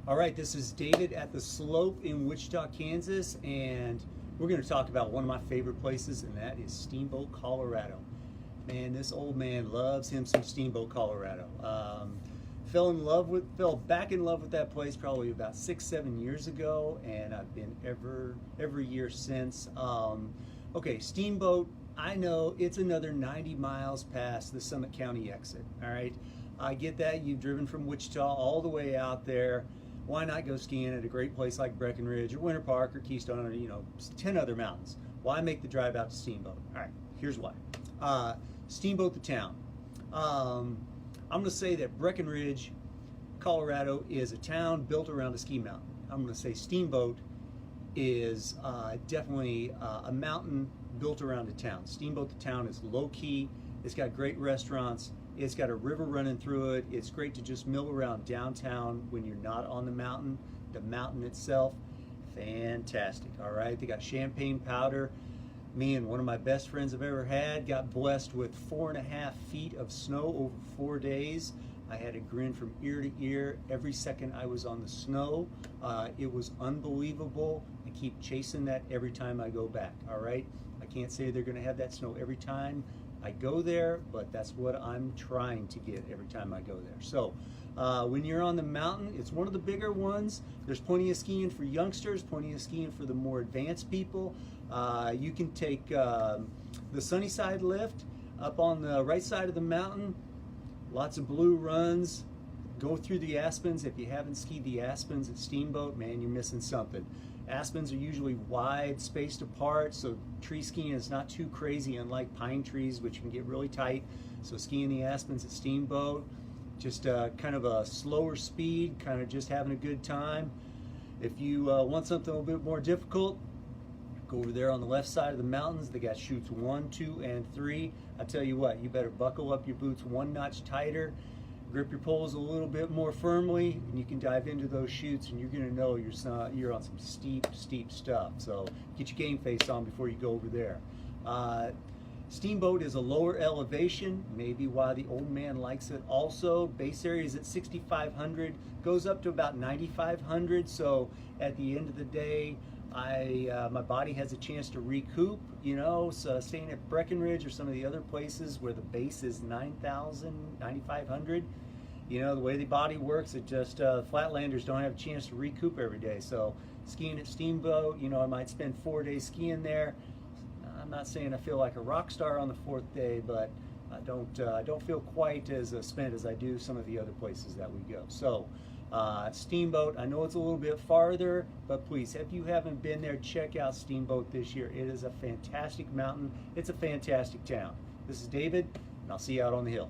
All right, this is David at the Slope in Wichita, Kansas, and we're going to talk about one of my favorite places, and that is Steamboat, Colorado. Man, this old man loves him some Steamboat, Colorado. Fell back in love with that place probably about 6, 7 years ago, and I've been every year since. Okay, Steamboat. I know it's another 90 miles past the Summit County exit. All right, I get that you've driven from Wichita all the way out there. Why not go skiing at a great place like Breckenridge or Winter Park or Keystone or 10 other mountains? Why make the drive out to Steamboat? All right, here's why. Steamboat, the town. I'm going to say that Breckenridge, Colorado is a town built around a ski mountain. I'm going to say Steamboat is definitely a mountain built around a town. Steamboat, the town, is low key. It's got great restaurants. It's got a river running through it. It's great to just mill around downtown when you're not on the mountain. The mountain itself, fantastic. All right, they got champagne powder. Me and one of my best friends I've ever had got blessed with 4.5 feet of snow over 4 days. I had a grin from ear to ear every second I was on the snow. It was unbelievable. I keep chasing that every time I go back. All right, I can't say they're going to have that snow every time I go there, but that's what I'm trying to get every time I go there. So when you're on the mountain, it's one of the bigger ones. There's plenty of skiing for youngsters, plenty of skiing for the more advanced people. You can take the Sunnyside lift up on the right side of the mountain. Lots of blue runs. Go through the Aspens. If you haven't skied the Aspens at Steamboat, man, you're missing something. Aspens are usually wide, spaced apart, so tree skiing is not too crazy, unlike pine trees, which can get really tight. So skiing the Aspens at Steamboat, just kind of a slower speed, kind of just having a good time. If you want something a little bit more difficult, go over there on the left side of the mountains. They got chutes 1, 2, and 3. I tell you what, you better buckle up your boots one notch tighter, grip your poles a little bit more firmly, and you can dive into those chutes, and you're going to know you're on some steep stuff. So get your game face on before you go over there. Steamboat is a lower elevation, maybe why the old man likes it also. Base area is at 6,500, goes up to about 9,500. So at the end of the day, my body has a chance to recoup, so staying at Breckenridge or some of the other places where the base is 9,000, 9,500, the way the body works, it just, flatlanders don't have a chance to recoup every day. So skiing at Steamboat, I might spend 4 days skiing there. I'm not saying I feel like a rock star on the 4th day, but I don't feel quite as spent as I do some of the other places that we go. So Steamboat, I know it's a little bit farther, but please, if you haven't been there, check out Steamboat this year. It is a fantastic mountain. It's a fantastic town. This is David, and I'll see you out on the hill.